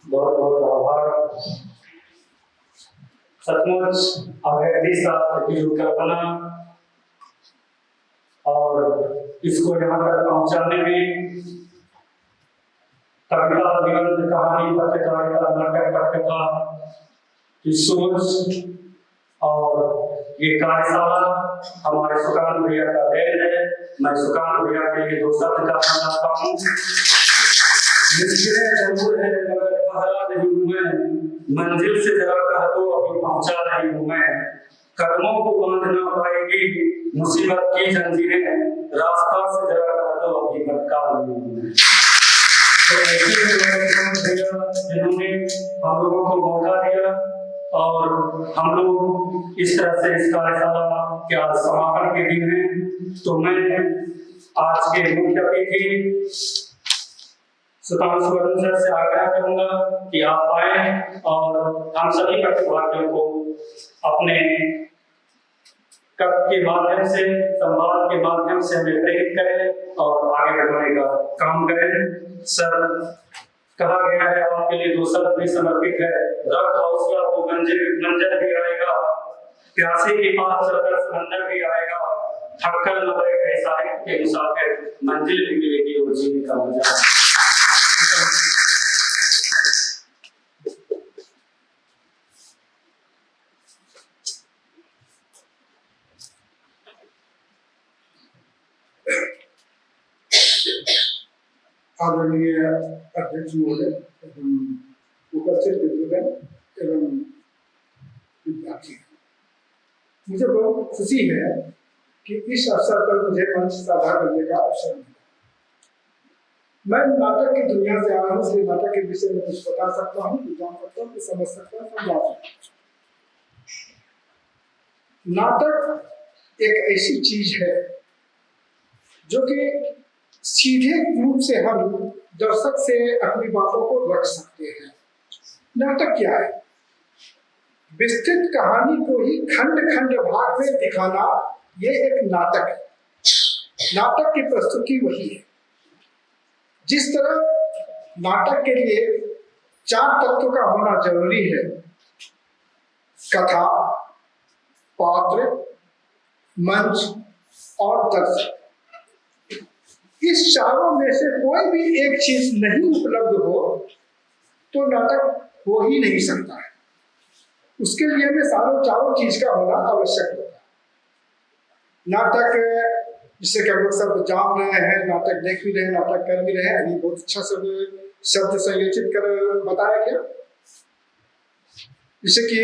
बहुत बहुत आभार। सचमुच अभेदी शास्त्र की जो कल्पना और इसको यहाँ तक पहुँचाने में कविता, निबंध, कहानी, पत्रकारिता, नाटक, पटकथा की सोच और ये कार्यशाला हमारे सुकांत भैया का देन है। मैं सुकांत भैया के लिए दो शब्द कहना चाहता हूँ। मुश्किलें जरूर है मगर पहला नहीं हूँ मैं, मंजिल से जरा कह दो अभी पहुंचा नहीं हूँ मैं। कदमों को बांध ना पाएगी मुसीबत की जंजीरें, रास्ता से जरा कह दो अभी भटका नहीं हूँ मैं। तो ऐसे जिन्होंने हम लोगों को मौका दिया और हम लोग इस तरह से इस कार्यशाला के आज समापन के दिन है, तो मैं आज के मुख्य अतिथि सुकांत सुवर्ण सर से आग्रह करूंगा कि आप आए और हम सभी प्रतिभागियों को अपने कप के माध्यम से, संवाद के माध्यम से हमें प्रेरित करें और आगे बढ़ाने का काम करें। सर, कहा गया है आपके लिए दो शब्द भी समर्पित है। रख हौसला तो मंजर भी आएगा, प्यासे के पास चलकर समंदर भी आएगा, थककर न बैठे साहित्य के मुसाफिर, मंजिल भी मिलेगी और जीने का मजा। आदरणीय अध्यक्ष महोदय एवं उपस्थित विद्वान एवं विद्यार्थी, मुझे बहुत खुशी है कि इस अवसर पर मुझे मंच साझा करने का अवसर मिला। मैं नाटक की दुनिया से आया हूँ, इसलिए नाटक के विषय में कुछ बता सकता हूँ, कुछ जान सकता हूँ, कुछ समझ सकता हूँ, समझा सकता हूँ। नाटक एक ऐसी चीज है जो कि सीधे रूप से हम दर्शक से अपनी बातों को रख सकते हैं। नाटक क्या है? विस्तृत कहानी को ही खंड खंड भाग में दिखाना, ये एक नाटक है। नाटक की प्रस्तुति वही है। जिस तरह नाटक के लिए 4 तत्व का होना जरूरी है: कथा, पात्र, मंच और दर्शक। इस चारों में से कोई भी एक चीज नहीं उपलब्ध हो तो नाटक हो ही नहीं सकता है। उसके लिए हमें चारों चीज का होना आवश्यक होता है। नाटक जिसे कि हम लोग सब जान रहे हैं, नाटक देख भी रहे हैं, नाटक कर भी रहे हैं, अभी बहुत अच्छा सब शब्द संयोजित कर बताया गया। जैसे कि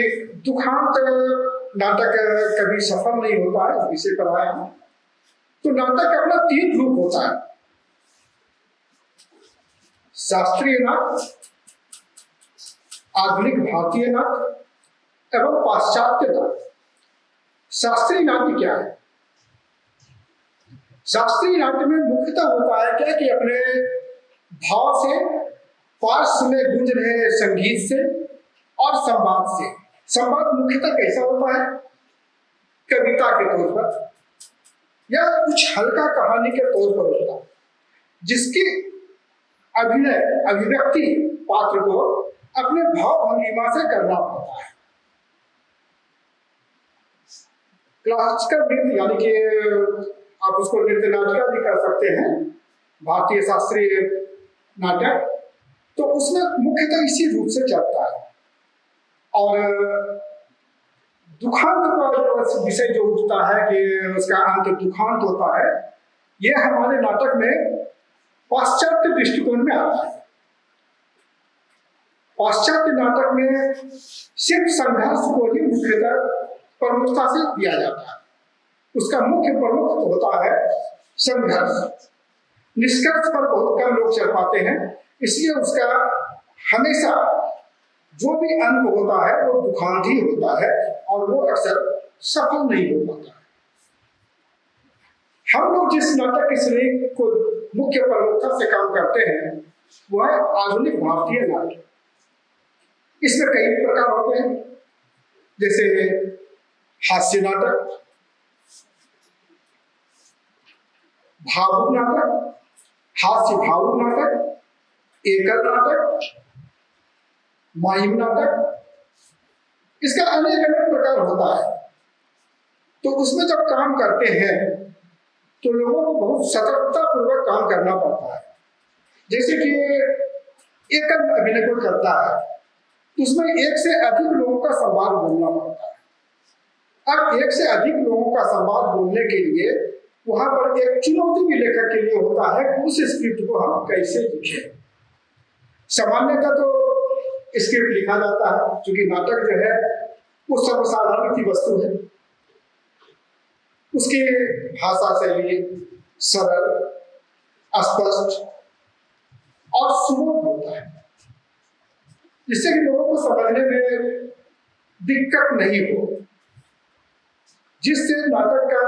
दुखांत नाटक कभी सफल नहीं होता है, इस विषय पर आया हूं। तो नाटक अपना 3 रूप होता है: शास्त्रीय नाट्य, आधुनिक भारतीय नाट्य एवं पाश्चात्य नाट्य। शास्त्रीय नाट्य क्या है? शास्त्रीय नाट्य में मुख्यतः होता है क्या कि अपने भाव से, पार्श्व में गूंज रहे संगीत से और संवाद से। संवाद मुख्यतः कैसा होता है? कविता के तौर पर या कुछ हल्का कहानी के तौर पर होता है, जिसकी अभिनय, अभिव्यक्ति पात्र को अपने भाव भंगिमा से करना पड़ता है। क्लासिकल नृत्य यानी कि आप उसको नृत्य नाटिका भी कर सकते हैं, भारतीय शास्त्रीय नाटक, तो उसमें मुख्यतः इसी रूप से चलता है। और दुखांत का विषय जो उठता है कि उसका अंत दुखांत होता है, यह हमारे नाटक में पाश्चात्य दृष्टिकोण में आता है। पाश्चात्य नाटक में सिर्फ संघर्ष को ही मुख्यतः प्रमुखता से दिया जाता है। उसका मुख्य प्रमुख होता है संघर्ष। निष्कर्ष पर बहुत कम लोग चल पाते हैं, इसलिए उसका हमेशा जो भी अंक होता है वो दुखांत ही होता है और वो अक्सर सफल नहीं हो पाता है। हम लोग जिस नाटक की श्रेणी को मुख्य प्रमुखता से काम करते हैं वो है आधुनिक भारतीय नाटक। इसमें कई प्रकार होते हैं, जैसे हास्य नाटक, भावुक नाटक, हास्य भावुक नाटक, एकल नाटक, माइम नाटक, इसका अनेक अनेक प्रकार होता है। तो उसमें जब काम करते हैं तो लोगों को बहुत सतर्कता पूर्वक काम करना पड़ता है। जैसे कि एकल अभिनय को करता है तो उसमें एक से अधिक लोगों का संवाद बोलना पड़ता है। अब एक से अधिक लोगों का संवाद बोलने के लिए वहां पर एक चुनौती भी लेखक के लिए होता है कि उस स्क्रिप्ट को हम कैसे लिखें। सामान्यतः तो स्क्रिप्ट लिखा जाता है, क्योंकि नाटक जो है वो सर्वसाधारण की वस्तु है। उसकी भाषा शैली सरल, स्पष्ट और सुबोध होता है, जिससे कि लोगों को समझने में दिक्कत नहीं हो, जिससे नाटक का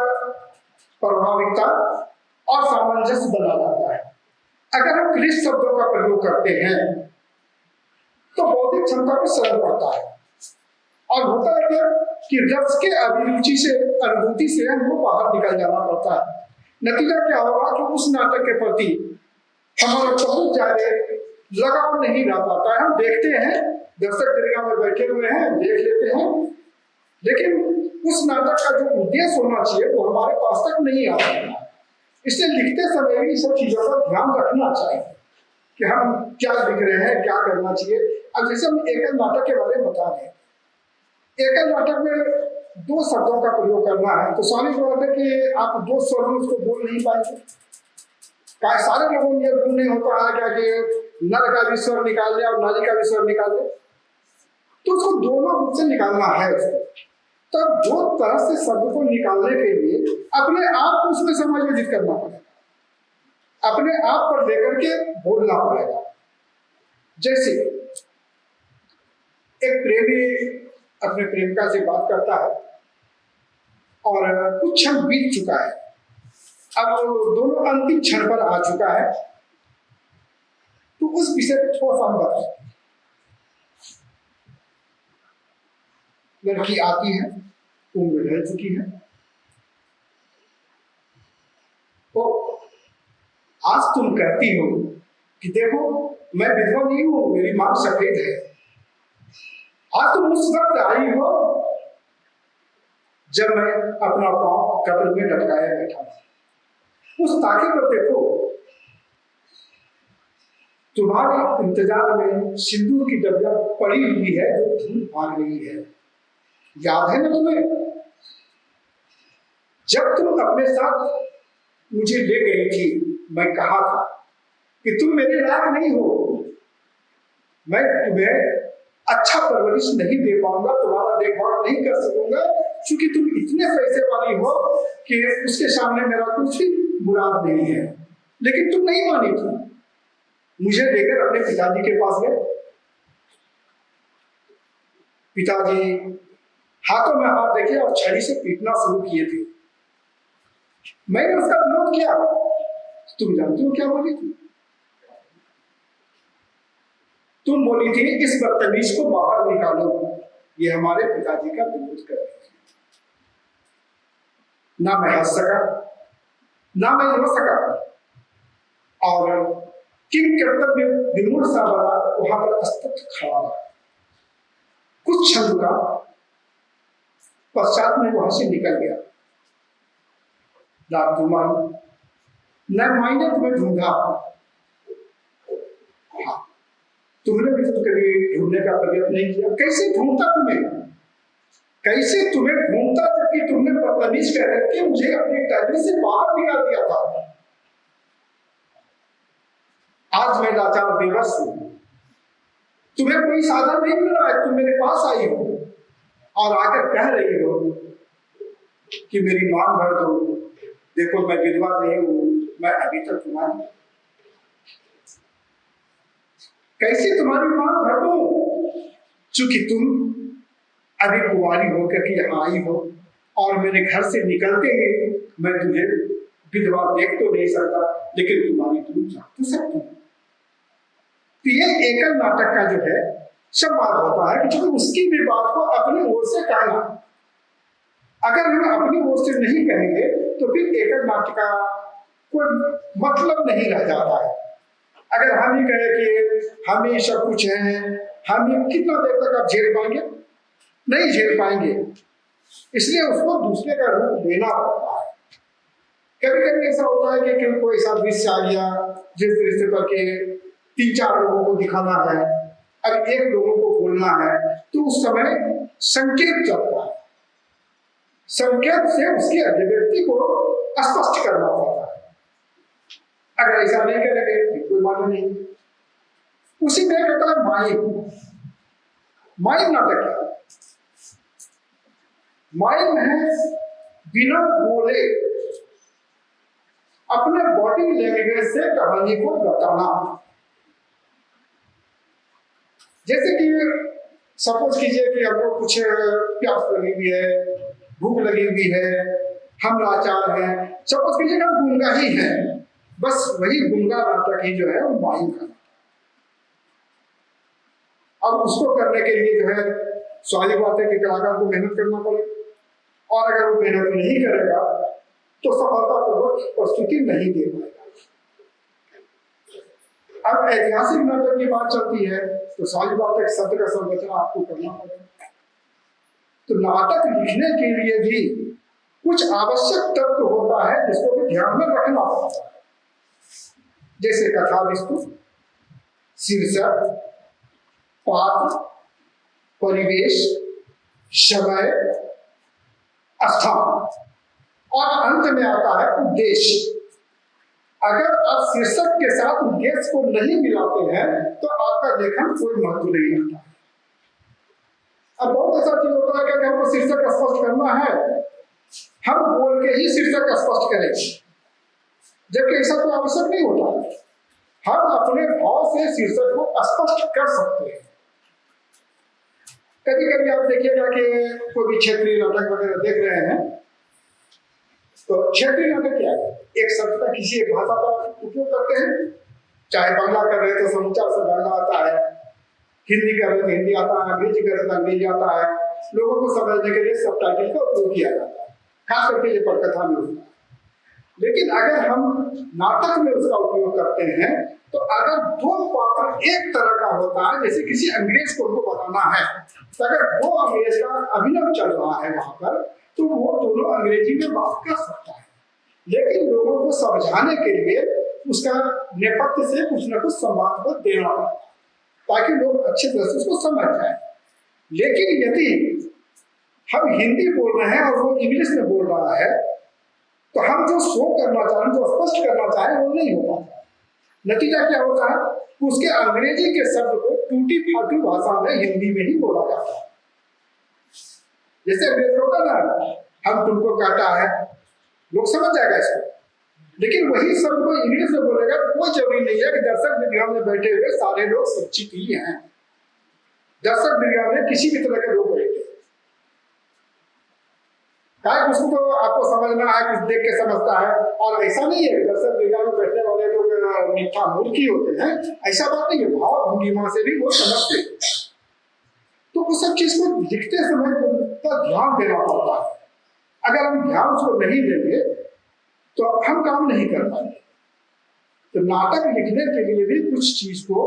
प्रभाविकता और सामंजस्य बना रहता है। अगर हम क्लिष्ट शब्दों का प्रयोग करते हैं तो बौद्धिक क्षमता पर असर पड़ता है और होता है क्या कि रस के अभिरुचि से, अनुभूति से हमको बाहर निकल जाना पड़ता है। नतीजा क्या होगा कि उस नाटक के प्रति हमारा बहुत ज्यादा लगाव नहीं रह पाता है। हम देखते हैं, दर्शक दीर्घा में बैठे हुए हैं, देख लेते हैं, लेकिन उस नाटक का जो उद्देश्य होना चाहिए वो हमारे पास तक नहीं आ पाता। इसलिए लिखते समय भी सब चीजों का ध्यान रखना चाहिए कि हम क्या लिख रहे हैं, क्या करना चाहिए। अब जैसे हम एकल नाटक के बारे में बता रहे हैं, एकल नाटक में दो शब्दों का प्रयोग करना है, तो स्वाभाविक बात है कि आप दो स्वर में उसको बोल नहीं पाएंगे। क्या सारे लोगों में यह नहीं होता है क्या कि नर का भी स्वर निकाल ले और नारी का भी स्वर निकाल ले, तो उसको दोनों रूप से निकालना है उसको। तब दो तरह से शब्द को निकालने के लिए अपने आप को उसमें समायोजित करना पड़ेगा, अपने आप पर लेकर के बोलना पड़ेगा। जैसे एक प्रेमी अपने प्रेमिका से बात करता है और कुछ क्षण बीत चुका है, अब दोनों अंतिम क्षण पर आ चुका है, तो उस विषय पर थोड़ा सा हम बताएं। लड़की आती है, उम्र ढल चुकी है, तो आज तुम कहती हो कि देखो मैं विधवा नहीं हूं, मेरी मां सफेद है। आज तुम उस वक्त आई हो जब मैं अपना पांव कब्र में लटकाया बैठा था। उस ताके पर देखो, तुम्हारे इंतजार में सिंदूर की डबिया पड़ी हुई है जो धूल भाग रही है। याद है ना तुम्हें, जब तुम अपने साथ मुझे ले गई थी, मैं कहा था कि तुम मेरे लायक नहीं हो, मैं तुम्हें अच्छा परवरिश नहीं दे पाऊंगा, तुम्हारा देखभाल नहीं कर सकूंगा, क्योंकि तुम इतने पैसे वाली हो कि उसके सामने मेरा कुछ मुराद नहीं है। लेकिन तुम नहीं मानी थी, मुझे लेकर अपने पिताजी के पास गए। पिताजी हाथों में हाथ देखे और छड़ी से पीटना शुरू किए थे। मैंने उसका विरोध किया। तुम जानते हो क्या बोली थी? तुम बोली थी इस बदतमीज को बाहर निकालो, ये हमारे पिताजी का विरोध कर रही थी। ना मैं हंस सका, ना मैं रो सका, और किंग कर्तव्य विमूढ़ सा बना वहां पर स्तब्ध खड़ा रहा। कुछ क्षण का पश्चात में वहां से निकल गया। न मायने तुम्हें ढूंढा, हाँ, तुमने भी तो कभी ढूंढने का प्रयत्न नहीं किया। कैसे ढूंढता तुम्हें, कैसे तुम्हें ढूंढता, जबकि तुमने बदतमीज कह करके मुझे अपनी टहनी से बाहर निकाल दिया था। आज मैं लाचार बेबस हूं, तुम्हें कोई साधन नहीं मिल रहा है, तुम मेरे पास आई हो और आकर कह रही हो कि मेरी मांग भर दो। देखो मैं विधवा नहीं हूं, मैं अभी तक तुम्हारी, कैसे तुम्हारी मांग भर दूं, चूंकि तुम अभी कुंवारी होकर के यहाँ आई हो और मेरे घर से निकलते ही मैं तुझे विधवा देख तो नहीं सकता, लेकिन तुम्हारी तुम जा तो सकती। तो ये एकल नाटक का जो है संवाद होता है कि उसकी भी बात को अपनी ओर से कहना। अगर हम अपनी ओर से नहीं कहेंगे तो फिर एकल नाटक का कोई मतलब नहीं रह जाता है। अगर हम ही कहें कि हम ही सब कुछ हैं, हम ही, कितना देर तक आप झेल पाएंगे? नहीं झेल पाएंगे। इसलिए उसको दूसरे का रूप देना पड़ता है। कभी कभी ऐसा होता है कि कोई ऐसा दृश्य आ गया जिस दृश्य पर के 3-4 लोगों को दिखाना है, अब 1 लोगों को बोलना है, तो उस समय संकेत चलता है। संकेत से उसकी अभिव्यक्ति को स्पष्ट करना पड़ता है। अगर ऐसा नहीं करेंगे कोई मालूम नहीं। उसी में कहता है माइम। माइम नाटक क्या? माइम है बिना बोले अपने बॉडी लैंग्वेज से कहानी को बताना। जैसे कि सपोज कीजिए कि हमको कुछ प्यास लगी हुई है, भूख लगी हुई है, हम लाचार हैं, सपोज कीजिए हम गूंगा ही हैं, बस वही गूंगा नाटक ही जो है वो माइम का। अब उसको करने के लिए जो है स्वाभाविक बात है कि कलाकार को मेहनत करना पड़ेगा, और अगर वो मेहनत नहीं करेगा तो सफलतापूर्वक प्रस्तुति नहीं दे पाएगा। अब ऐतिहासिक नाटक की बात चलती है तो स्वाभाविक बात है शब्द का संरचना आपको करना पड़ेगा। तो नाटक लिखने के लिए भी कुछ आवश्यक तत्व होता है जिसको भी ध्यान में रखना पड़ता है, जैसे कथा वस्तु, शीर्षक, पात्र, परिवेश, समय, स्थान, और अंत में आता है उद्देश्य। अगर आप शीर्षक के साथ उद्देश्य को नहीं मिलाते हैं तो आपका लेखन कोई महत्व नहीं रखता। अब बहुत ऐसा चीज होता है कि हमको शीर्षक स्पष्ट करना है, हम बोल के ही शीर्षक स्पष्ट करेंगे, जबकि ऐसा कोई आवश्यक नहीं होता। हम अपने भाव से शीर्षक को स्पष्ट कर सकते हैं। कभी कभी आप देखिएगा कि कोई भी क्षेत्रीय नाटक वगैरह देख रहे हैं, तो क्षेत्रीय नाटक क्या है? एक शब्द का किसी एक भाषा का उपयोग करते हैं, चाहे बांग्ला कर रहे तो समूचा से बांग्ला आता है, हिंदी कर रहे तो हिंदी आता है, अंग्रेजी कर रहे तो अंग्रेजी आता है, लोगों को समझने के लिए सबटाइटल का उपयोग किया जाता है, खास करके ये पटकथा में होता है। लेकिन अगर हम नाटक में उसका उपयोग करते हैं तो अगर 2 पात्र एक तरह का होता है, जैसे किसी अंग्रेज को उनको बताना है, तो अगर 2 अंग्रेज का अभिनय चल रहा है वहां पर, तो वो दोनों अंग्रेजी में बात कर सकता है, लेकिन लोगों को समझाने के लिए उसका नेपथ्य से कुछ न कुछ संवाद को देना पड़ता है ताकि लोग अच्छे तरह से उसको समझ जाए। लेकिन यदि हम हिंदी बोल रहे हैं और वो इंग्लिश में बोल रहा है, तो हम जो शो करना चाहें, जो स्पष्ट करना चाहें, वो नहीं हो पाता। नतीजा क्या होता है? उसके अंग्रेजी के शब्द को टूटी फाटू भाषा में हिंदी में ही बोला जाता है। जैसे अंग्रेज होता ना, हम तुमको कहता है, लोग समझ जाएगा इसको, लेकिन वही शब्द को इंग्लिश में बोलेगा तो कोई जरूरी नहीं है कि दर्शक दीर्घा में बैठे हुए सारे लोग शिक्षित ही हैं। दर्शक दीर्घा में किसी भी तरह के लोग बैठे, उसको तो आपको समझना है, कुछ देख के समझता है, और ऐसा नहीं है दर्शक दीर्घा में बैठने वाले लोग मीठा मूर्ख ही होते हैं, ऐसा बात नहीं है। भाव भंगिमा से भी वो समझते हैं। तो उस सब चीज को लिखते समय ध्यान देना पड़ता है। अगर हम ध्यान उसको नहीं देंगे तो हम काम नहीं कर पाएंगे। तो नाटक लिखने के लिए भी कुछ चीज को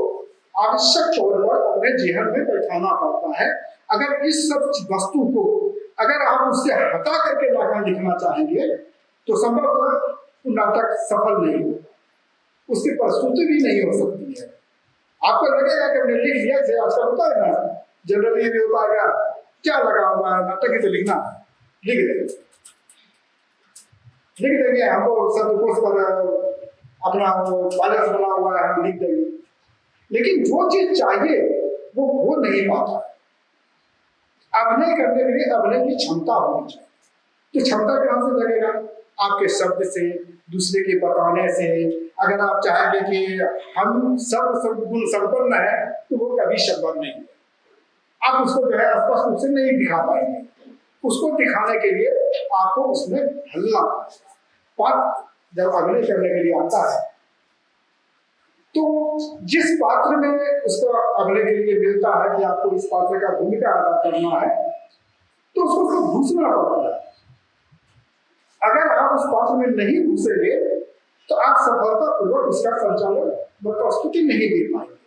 आवश्यक तौर पर अपने जेहन में बैठाना पड़ता है। अगर इस सब वस्तु को अगर आप उससे हटा करके नाटक लिखना चाहेंगे तो संभवतः नाटक सफल नहीं होगा, उसकी प्रस्तुति भी नहीं हो सकती है। आपको लगेगा कि हमने लिख दिया, जैसे आजकल होता है ना, जनरली भी होता है क्या लगा हुआ है, नाटक ही तो लिखना, लिख देंगे हमको शब्दकोश पर अपना बैलेंस बना हुआ है, हम लिख देंगे, लेकिन जो चीज चाहिए वो हो नहीं पाता। अभिनय करने के लिए अभिनय की क्षमता होनी चाहिए। तो क्षमता कहाँ से लगेगा? आपके शब्द से, दूसरे के बताने से। अगर आप चाहेंगे कि हम सब गुण संपन्न है तो वो कभी संभव नहीं है। आप उसको जो है स्पष्ट रूप से नहीं दिखा पाएंगे। उसको दिखाने के लिए आपको उसमें ढलना पात्र जब अभिनय करने के लिए आता है तो जिस पात्र में उसको अभिनय के लिए मिलता है कि आपको इस पात्र का भूमिका अदा करना है तो उसको घुसना पड़ता है। अगर आप उस पात्र में नहीं घुसेंगे तो आप सफलतापूर्वक उसका संचालन वह प्रस्तुति नहीं दे पाएंगे।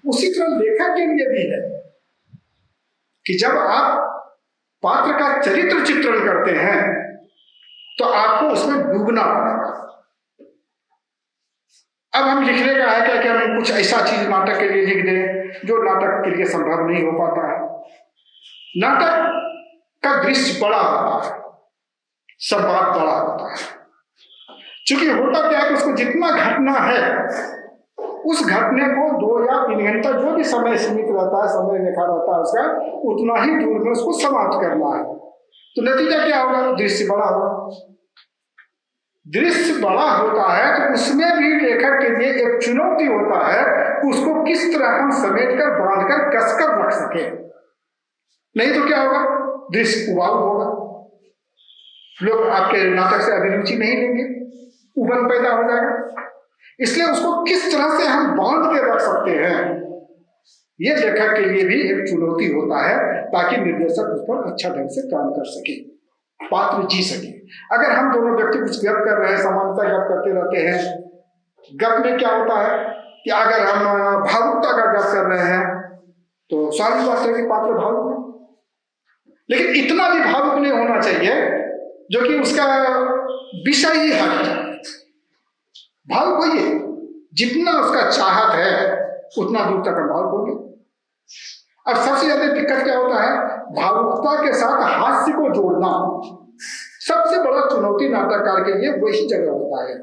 उसी तरह लेखक के लिए भी है कि जब आप पात्र का चरित्र चित्रण करते हैं तो आपको उसमें डूबना पड़ेगा। अब हम लिखने का है क्या कि हम कुछ ऐसा चीज नाटक के लिए लिख दें जो नाटक के लिए संभव नहीं हो पाता है। नाटक का दृश्य बड़ा होता है, संवाद बड़ा होता है। चूंकि होता क्या है कि उसको जितना घटना है उस घटने को 2 या 3 घंटा जो भी समय सीमित रहता है, समय रेखा रहता है उसका, उतना ही दूर में उसको समाप्त करना है। तो नतीजा क्या होगा? दृश्य बड़ा होगा। दृश्य बड़ा होता है तो उसमें भी लेखक के लिए एक चुनौती होता है उसको किस तरह हम समेट कर बांध कर कस कर रख सके। नहीं तो क्या होगा? दृश्य उबाऊ होगा, लोग आपके नाटक से अभिरुचि नहीं लेंगे, उबन पैदा हो जाएगा। इसलिए उसको किस तरह से हम बांध के रख सकते हैं, यह लेखक के लिए भी एक चुनौती होता है ताकि निर्देशक उस पर अच्छा ढंग से काम कर सके, पात्र जी सके। अगर हम दोनों व्यक्ति कुछ गप कर रहे हैं, समानता गप करते रहते हैं, गप में क्या होता है कि अगर हम भावुकता का गप कर रहे हैं तो स्वाभाविक बात है कि पात्र भावुक है, लेकिन इतना भी भावुक नहीं होना चाहिए जो कि उसका विषय ही हट जाए। भावुक होइए, जितना उसका चाहत है उतना दूर तक हम भावुक होंगे। अब सबसे ज्यादा दिक्कत क्या होता है? भावुकता के साथ हास्य को जोड़ना सबसे बड़ा चुनौती नाटककार के लिए वही जगह होता है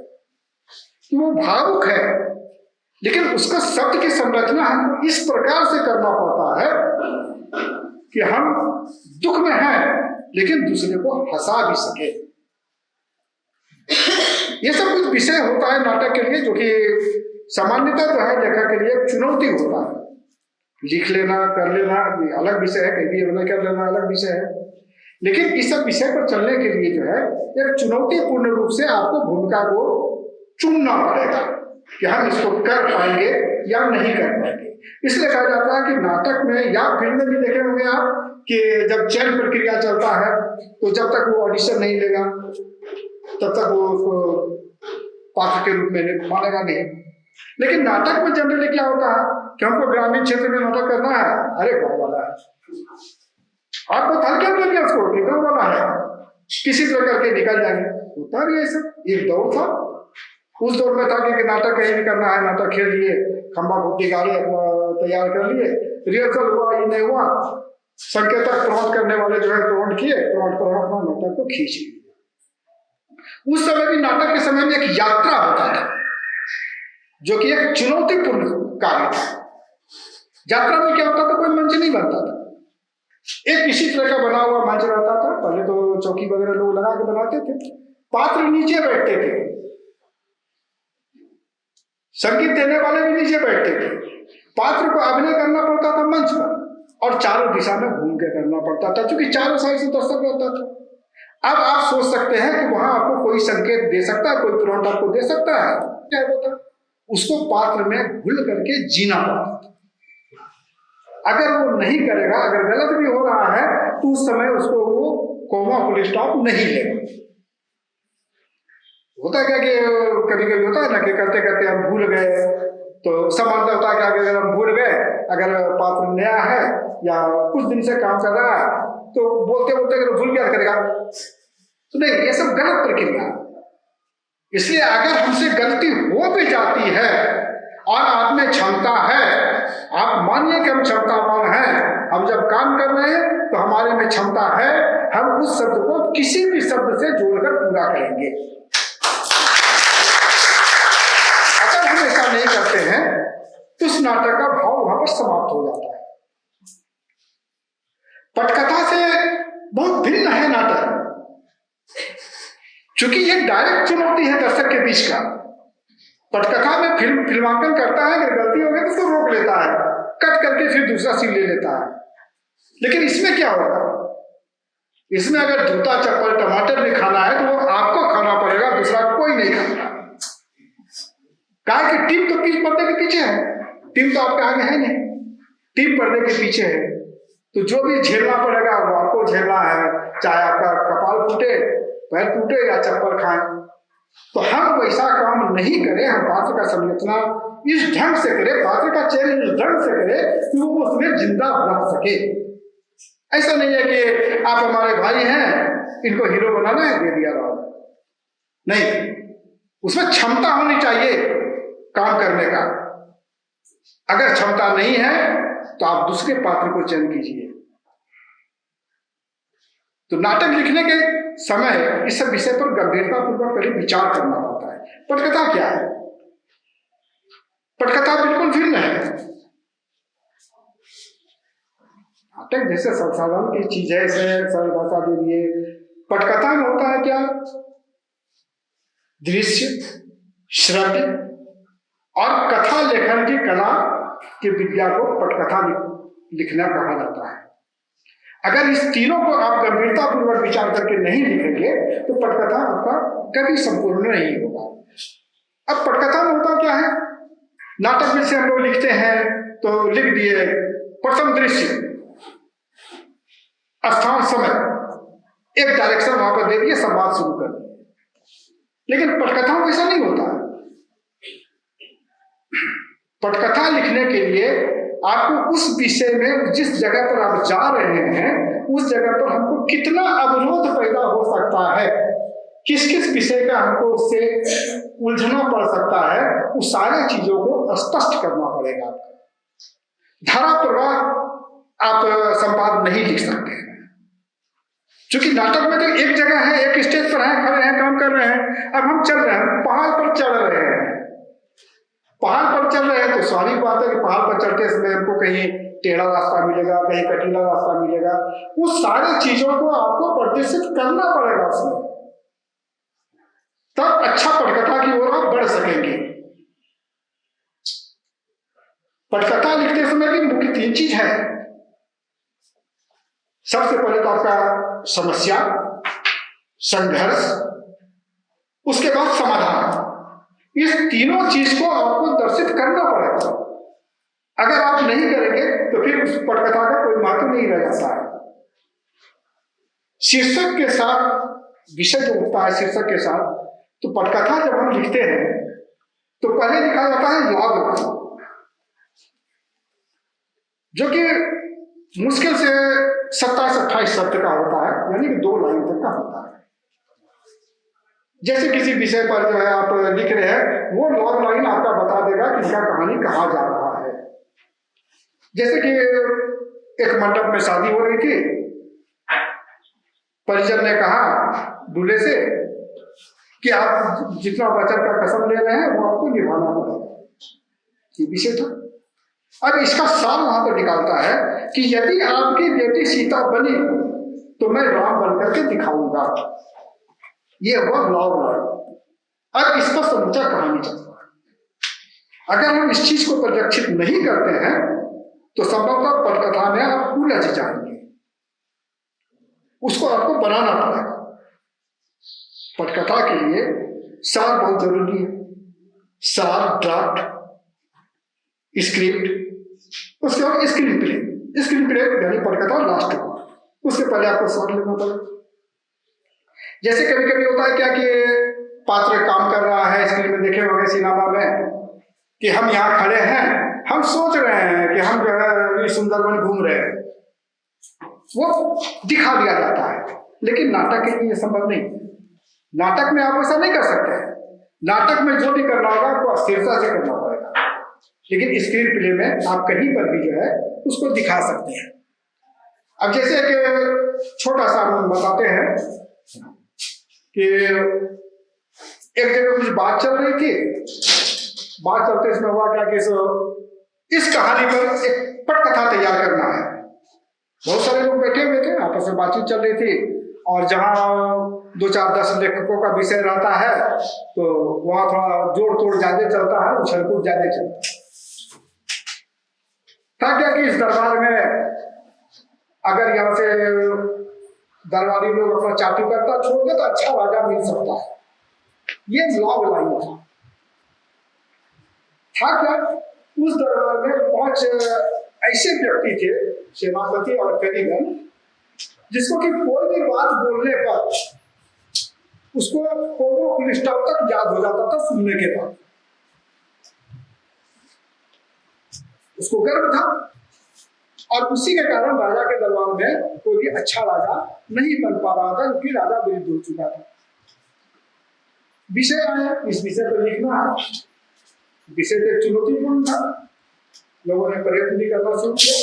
कि वो भावुक है लेकिन उसका शब्द की संरचना हमको इस प्रकार से करना पड़ता है कि हम दुख में हैं लेकिन दूसरे को हंसा भी सके। ये सब कुछ विषय होता है नाटक के लिए जो कि सामान्यतः जो है लेखक के लिए एक चुनौती होता है। लिख लेना, कर लेना अलग विषय है, कहीं भी अभिनय कर लेना अलग विषय है, लेकिन इस सब विषय पर चलने के लिए जो है एक चुनौतीपूर्ण रूप से आपको भूमिका को चुनना पड़ेगा कि हम इसको कर पाएंगे या नहीं कर पाएंगे। इसलिए कहा जाता है कि नाटक में या फिल्म में भी देखे होंगे आप कि जब चयन प्रक्रिया चलता है तो जब तक वो ऑडिशन नहीं लेगा तब तक वो उसको पात्र के रूप में मानेगा नहीं। लेकिन नाटक में जनरली क्या होता है कि हमको ग्रामीण क्षेत्र में नाटक करना है, अरे गाँव वाला है, आपको थल क्या मिल गया, उसको गाँव वाला है, किसी तरह करके निकल जाएंगे। होता भी ऐसा, एक दौर था, उस दौर में था कि नाटक कहीं भी करना है, नाटक खेल लिए, खंबा घुट्टी गाड़े तैयार कर लिए, रिहर्सल हुआ, ये नहीं हुआ, संकेतक प्रमोट करने वाले जो है प्रमोट किए, अपना नाटक को खींच लिए। उस समय भी नाटक के समय में एक यात्रा होता था जो कि एक चुनौतीपूर्ण कार्य था। यात्रा में क्या होता था? कोई मंच नहीं बनता था, एक इसी तरह का बना हुआ मंच रहता था। पहले तो चौकी वगैरह लोग लगा के बनाते थे, पात्र नीचे बैठते थे, संगीत देने वाले भी नीचे बैठते थे, पात्र को अभिनय करना पड़ता था मंच पर और चारों दिशा में घूम के करना पड़ता था क्योंकि चारों साइड से दर्शक रहता था। अब आप सोच सकते हैं कि वहां आपको कोई संकेत दे सकता है, कोई प्रोंट आपको दे सकता है, क्या होता? उसको पात्र में घुल करके जीना पड़ता था। अगर वो नहीं करेगा, अगर गलत भी हो रहा है तो उस समय उसको वो कोमा फुल स्टॉप नहीं लेगा। होता क्या कि कभी कभी होता है ना कि करते करते हम भूल गए, तो समानता होता है कि अगर हम भूल गए, अगर पात्र नया है या कुछ दिन से काम कर रहा है तो बोलते बोलते अगर भूल गया करेगा तो नहीं, ये सब गलत प्रक्रिया। इसलिए अगर हमसे गलती हो भी जाती है और आप में क्षमता है, आप मानिए कि हम क्षमतावान हैं, हम जब काम कर रहे हैं तो हमारे में क्षमता है, हम उस शब्द को किसी भी शब्द से जोड़कर पूरा करेंगे। अगर हम ऐसा नहीं करते हैं तो उस नाटक का भाव वहां पर समाप्त हो जाता है। पटकथा से बहुत भिन्न है नाटक, क्योंकि ये डायरेक्ट चुनौती है दर्शक के बीच का। पटकथा में फिल्मांकन करता है, अगर गलती हो गई तो उसको रोक लेता है, कट करके फिर दूसरा सीन ले लेता है। लेकिन इसमें क्या होगा? इसमें अगर जूता चप्पल टमाटर भी खाना है तो वो आपको खाना पड़ेगा, दूसरा कोई नहीं खाना। कहा कि टीम तो पर्दे के पीछे है, टीम तो आपके आगे है नहीं, टीम पर्दे के पीछे है, तो जो भी झेलना पड़ेगा वो आपको झेलना है, चाहे आपका कपाल फूटे, पैर टूटे या चप्पल खाएं। तो हम वैसा काम नहीं करें, हम पात्र का संरचना इस ढंग से करे, पात्र का चयन इस ढंग से करे कि वो उसमें जिंदा रह सके। ऐसा नहीं है कि आप हमारे भाई हैं, इनको हीरो बनाना है, दे दिया राम। नहीं, उसमें क्षमता होनी चाहिए काम करने का। अगर क्षमता नहीं है तो आप दूसरे पात्र को चयन कीजिए। तो नाटक लिखने के समय इस विषय पर गंभीरता पूर्वक पहले विचार करना पड़ता है। पटकथा क्या है? पटकथा बिल्कुल भिन्न है। नाटक जैसे संसाधन की चीज है, इसे सरल भाषा दे दिए। पटकथा में होता है क्या? दृश्य, श्रव्य और कथा लेखन की कला की विद्या को पटकथा लिखना कहा जाता है। अगर इस तीनों को आप गंभीरता पूर्वक विचार करके नहीं लिखेंगे तो पटकथा आपका कभी संपूर्ण नहीं होगा। अब पटकथा में होता क्या है? नाटक में से हम लोग लिखते हैं तो लिख दिए प्रथम दृश्य, स्थान, समय, एक डायरेक्शन वहां पर दे दिए, संवाद शुरू कर दिए। लेकिन पटकथा में ऐसा नहीं होता। पटकथा लिखने के लिए आपको उस विषय में, जिस जगह पर आप जा रहे हैं, उस जगह पर हमको कितना अवरोध पैदा हो सकता है, किस किस विषय का हमको उससे उलझना पड़ सकता है, उस सारी चीजों को स्पष्ट करना पड़ेगा। धारा प्रवाह आप संवाद नहीं लिख सकते हैं, क्योंकि नाटक में तो एक जगह है, एक स्टेज पर है, खड़े हैं, काम कर रहे हैं। अब हम चल रहे हैं, पहाड़ पर चढ़ रहे हैं, पहाड़ पर चल रहे हैं तो स्वाभाविक बात है कि पहाड़ पर चढ़ते समय हमको कहीं टेढ़ा रास्ता मिलेगा, कहीं कटीला रास्ता मिलेगा। उस सारी चीजों को आपको प्रदर्शित करना पड़ेगा उसमें, तब अच्छा पटकथा की ओर आप बढ़ सकेंगे। पटकथा लिखते समय की मुख्य 3 चीज है। सबसे पहले तो आपका समस्या, संघर्ष, उसके बाद समाधान। इस तीनों चीज को आपको दर्शित करना पड़ेगा। अगर आप नहीं करेंगे तो फिर उस पटकथा का कोई महत्व नहीं रह जाता है। शीर्षक के साथ विषय जो होता है, शीर्षक के साथ, तो पटकथा जब हम लिखते हैं तो पहले लिखा जाता है लॉग लाइन, जो कि मुश्किल से 27-28 शब्द का होता है, यानी कि 2 लाइन तक का होता है। जैसे किसी विषय पर जो है आप लिख रहे हैं, वो लॉग लाइन आपका बता देगा कि इसका कहानी कहाँ जा रहा है। जैसे कि एक मंडप में शादी हो रही थी, परिजन ने कहा दूल्हे से कि आप जितना वचन का कसम ले रहे हैं वो आपको निभाना पड़ेगा। ये विषय था। अब इसका सार वहां पर निकालता है कि यदि आपकी बेटी सीता बनी तो मैं राम बनकर के दिखाऊंगा। ये हुआ लॉग लाइन। अब इस पर समूचा कहानी चलता है। अगर हम इस चीज को परिलक्षित नहीं करते हैं तो संभवतः पटकथा में आप उलझ जाएंगे। उसको आपको बनाना पड़ेगा। पटकथा के लिए सार बहुत जरूरी है। सार, ड्राफ्ट, स्क्रिप्ट, उसके बाद स्क्रीन प्ले। स्क्रीन प्ले यानी पटकथा लास्ट हुआ, उसके पहले आपको सार लेना पड़ेगा। जैसे कभी कभी होता है क्या कि पात्र काम कर रहा है, स्क्रीन में देखे होंगे सिनेमा में कि हम यहाँ खड़े हैं, हम सोच रहे हैं कि हम जो है सुंदरवन घूम रहे हैं, वो दिखा दिया जाता है। लेकिन नाटक के लिए संभव नहीं। नाटक में आप ऐसा नहीं कर सकते। नाटक में जो भी करना होगा आपको अस्थिरता से करना पड़ेगा, लेकिन स्क्रीन प्ले में आप कहीं पर भी जो है उसको दिखा सकते हैं। अब जैसे एक छोटा सा हम बताते हैं कि एक जगह कुछ बात चल रही थी, बात चलते इसमें हुआ क्या कि इस कहानी पर एक पटकथा तैयार करना है। बहुत सारे लोग बैठे हुए थे, आपस में बातचीत चल रही थी, और जहां 2-4-10 लेखकों का विषय रहता है तो वहां थोड़ा जोड़ तोड़ ज्यादा चलता है, उछलकूद ज्यादा चलता है। था क्या कि इस दरबार में अगर यहाँ से दरबारी लोग अपना चाटू करता छोड़ दे तो अच्छा राजा मिल सकता है। ये लॉग लाइन था क्या, उस दरबार में 5 ऐसे व्यक्ति थे, सेनापति और करीबन, जिसको कि कोई भी बात बोलने पर उसको फुल स्टॉप तक याद हो जाता था सुनने के बाद। उसको गर्व था, और उसी के कारण राजा के दरबार में कोई भी अच्छा राजा नहीं बन पा रहा था, क्योंकि राजा विरुद्ध हो चुका था। विषय आया, इस विषय पर लिखना है। विषय तो चुनौतीपूर्ण था, लोगों ने प्रयत्न भी करना शुरू किया,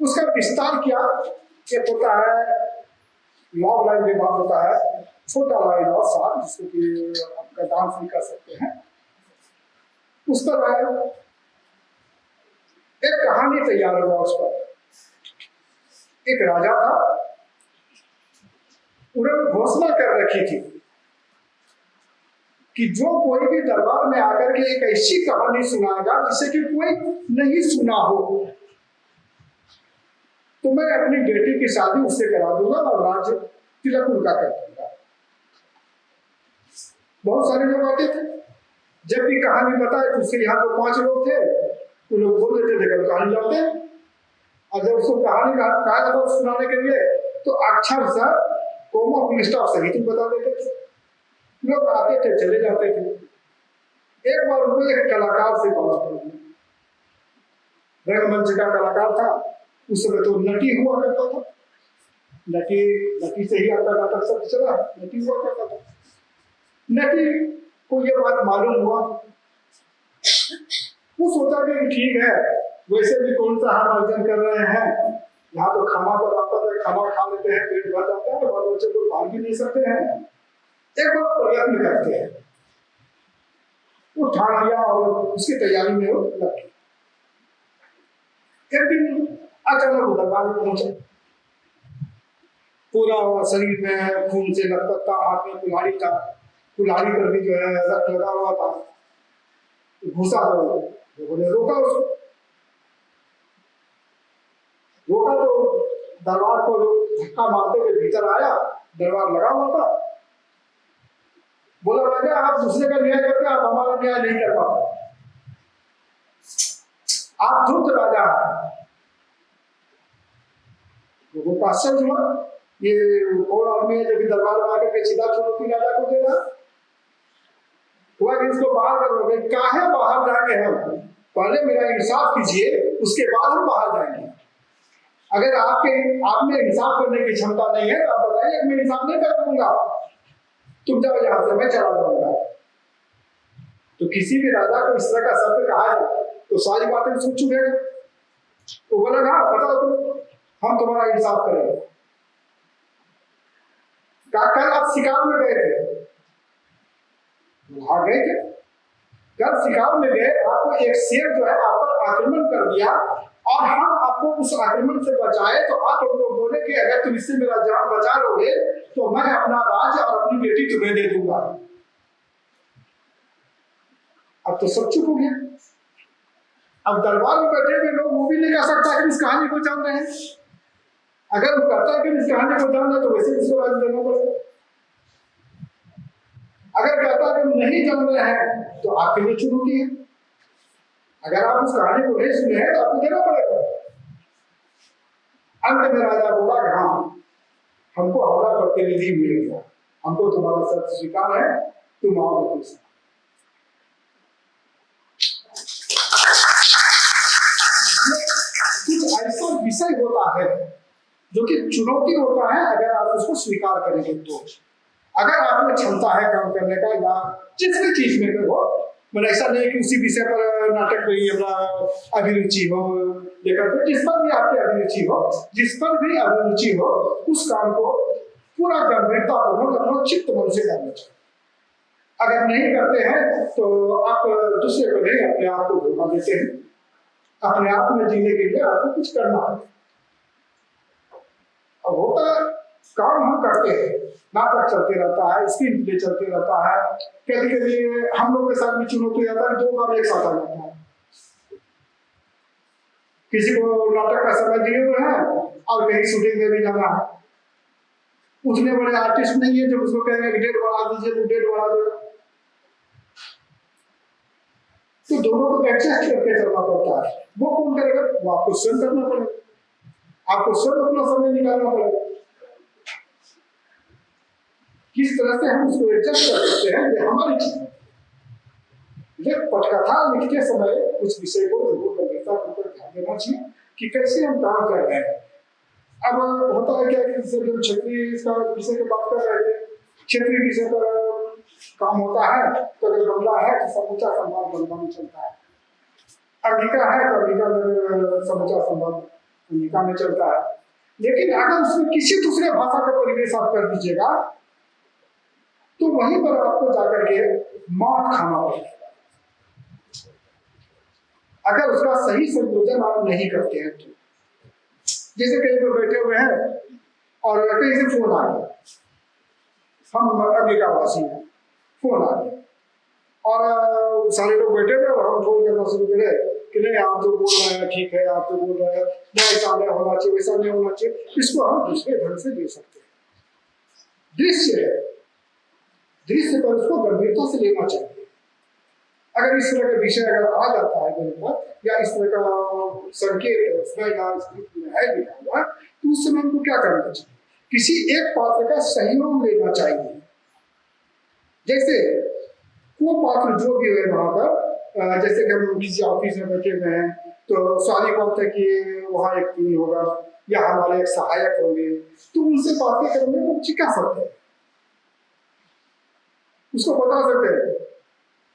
उसका विस्तार किया। एक होता है लॉन्ग लाइन विभाग, होता है छोटा लाइन और साथ, जिसको कि आपका डांस भी कर सकते हैं। उस पर एक कहानी तैयार हुआ। उस पर एक राजा था, उन्होंने घोषणा कर रखी थी कि जो कोई भी दरबार में आकर के एक ऐसी कहानी सुनाएगा जिसे कि कोई नहीं सुना हो, तो मैं अपनी बेटी की शादी उससे करा दूंगा और राज्य तिलक उनका कर दूंगा। बहुत सारे लोग आते थे, जब भी कहानी बताए तो उसके यहाँ तो 5 लोग थे, तो लोग बोल देते थे कभी कहानी लाते, और जब उसको कहानी का सुनाने के लिए तो अक्षर से कोमा फुल स्टॉप सहित बता देते थे। लोग आते थे, चले जाते थे। एक बार उनको एक कलाकार से बात हुई, रंगमंच का कलाकार था, उस समय तो नटी हुआ करता था, नटी से ही आपका नाटक सब चला, नटी हुआ करता था। नटी को ये बात मालूम हुआ, वो सोचा कि ठीक है, वैसे भी कौन सा हम अर्जन कर रहे हैं, यहाँ तो खाना पर आता है, खाना खा लेते हैं, पेट भर जाता है, बाल बच्चे को भाग भी नहीं सकते हैं, एक बार प्रयत्न करते हैं। वो ठान लिया और उसकी तैयारी में वो लग गया। एक दिन अचानक वो दरबार में पहुंचे, पूरा शरीर में खून से लथपथ था, हाथ में कुल्हाड़ी था, कुल्हाड़ी पर भी जो है रक्त लगा हुआ था। घुसा तो लोगों ने रोका उसको, रोका तो दरबार को धक्का मारते हुए भीतर आया, दरबार लगा हुआ था। बोला राजा आप दूसरे का न्याय करते, आप हमारा न्याय नहीं कर पाते, आप धूर्त राजा हैं। लोगों को आश्चर्य हुआ, ये कौन आदमी है जो कि दरबार में आकर के सीधा चुनौती राजा को देगा। हुआ कि इसको बाहर करोगे, काहे बाहर जाएंगे हम, पहले मेरा इंसाफ कीजिए, उसके बाद हम बाहर जाएंगे। अगर आप में इंसाफ करने की क्षमता नहीं है तो आप बताइए, मैं इंसाफ नहीं कर दूंगा, तुम जाओ यहाँ से, मैं चला जाऊंगा। तो किसी भी राजा को इस तरह का शब्द कहा जाए तो सारी बातें सुन चुके हैं। तो बोला ना बताओ तुम, हम तुम्हारा इंसाफ करेंगे। कल आप शिकार में गए थे, वहां गए थे, कल शिकार में गए, आपको एक शेर जो है आप पर आक्रमण कर दिया और हम आपको उस आक्रमण से बचाए, तो आप हम लोग बोले कि अगर तुम इससे मेरा जान बचा लोगे तो मैं अपना राज और अपनी बेटी तुम्हें दे दूंगा। अब तो सब चुप हो गया। अब दरबार में बैठे हुए लोग वो भी नहीं कह सकता कि इस कहानी को जान रहे हैं। अगर वो कहता है कि इस कहानी को जान रहे तो वैसे उसको राज देना पड़ेगा। अगर कहता है कि नहीं जान रहे हैं तो आपके लिए चुनौती है। अगर आप उस कहानी को नहीं सुने हैं तो आपको देना पड़ेगा। अंत में राजा बोला कि हाँ, हमको हमारा प्रतिनिधि मिल गया, हमको तुम्हारा शर्त स्वीकार है, तुम आओ। कुछ ऐसा विषय होता है जो कि चुनौती होता है, अगर आप उसको स्वीकार करेंगे तो। अगर आप में क्षमता है काम करने का या जिस भी चीज में हो, मतलब ऐसा नहीं कि उसी विषय पर नाटक में ही अपना अभिरुचि हो, लेकर जिस पर भी आपकी अभिरुचि हो, जिस पर भी अभिरुचि हो, उस काम को पूरा गंभीरता पूर्वक अपना चित्त मन से करना चाहिए। अगर नहीं करते हैं तो आप दूसरे को नहीं, अपने आप को धोखा देते हैं। अपने आप में जीने के लिए आपको कुछ करना है। अब होता है काम हम करते हैं, नाटक चलते रहता है, स्क्रीन प्ले चलते रहता है, कभी कभी हम लोग के साथ भी चुनौती आता है, 2 काम एक साथ आ जाता है। किसी को नाटक का समय दिए हुए हैं और कहीं शूटिंग में भी जाना है, उतने बड़े आर्टिस्ट नहीं है जो उसको कहेंगे कि डेट बढ़ा दीजिए तो डेट बढ़ा देगा। तो दोनों को एडजस्ट करके चलना पड़ता है। वो कौन करेगा? वो आपको स्वयं करना पड़ेगा, आपको स्वयं अपना समय निकालना पड़ेगा। किस तरह से हम उसको एडजस्ट कर सकते हैं, ये हमारी चीज है। ये पटकथा लिखते समय उस विषय को जरूर गंभीरता पूर्वक ध्यान देना चाहिए कि कैसे हम काम कर रहे हैं। अब होता है क्या कि जैसे जब क्षेत्रीय विषय की बात कर रहे थे, क्षेत्रीय विषय पर काम होता है तो अगर बंगला है तो समूचा संवाद बंगला में चलता है, अंगिका है तो अंगिका में समूचा संवाद अंगिका में चलता है। लेकिन अगर उसमें किसी दूसरे भाषा का परिवेश आप कर दीजिएगा तो वहीं पर आपको जाकर के मात खाना पड़ेगा, अगर उसका सही संयोजन आप नहीं करते हैं तो। जैसे कहीं पर बैठे हुए हैं और कहीं से फोन आ गया, हम अंगिका वासी हैं, फोन आ गया और सारे लोग बैठे हुए और हम फोन करना शुरू करें कि नहीं आप जो बोल रहे हैं ठीक है, आप जो बोल रहे हैं ऐसा नहीं होना चाहिए, वैसा नहीं होना चाहिए, इसको हम दूसरे ढंग से ले सकते हैं। दृश्य है, दृश्य पर उसको गंभीरता से लेना चाहिए। अगर इस तरह का विषय अगर आ जाता है मेरे पास या इस तरह का संकेत उसमें या स्क्रिप्ट में है लिखा हुआ, तो उस समय हमको क्या करना चाहिए, किसी एक पात्र का सहयोग लेना चाहिए। जैसे वो पात्र जो भी है वहां पर, जैसे कि हम किसी ऑफिस में बैठे हुए हैं तो स्वाभाविक बात है कि वहाँ एक टीम होगा या हमारे एक सहायक होंगे, तो उनसे बातें करने को चिका सकते हैं, उसको बता सकते हैं,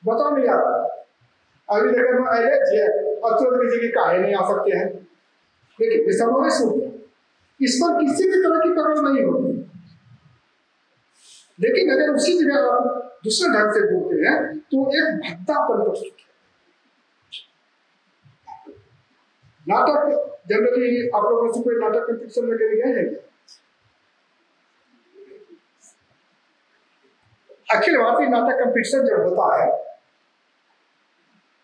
बता नहीं आता अभी जगह में आए है और तुरंत किसी की काहे नहीं आ सकते हैं, देखिए समावेश हो गया, इस पर किसी भी तरह की पकड़ नहीं होगी। लेकिन अगर उसी जगह आप दूसरे ढंग से बोलते हैं तो एक भद्दापन प्रस्तुत है। नाटक जनरली आप लोगों से कोई नाटक कंपटीशन में कभी गए हैं क्या? अखिल भारतीय नाटक कंपटीशन जब होता है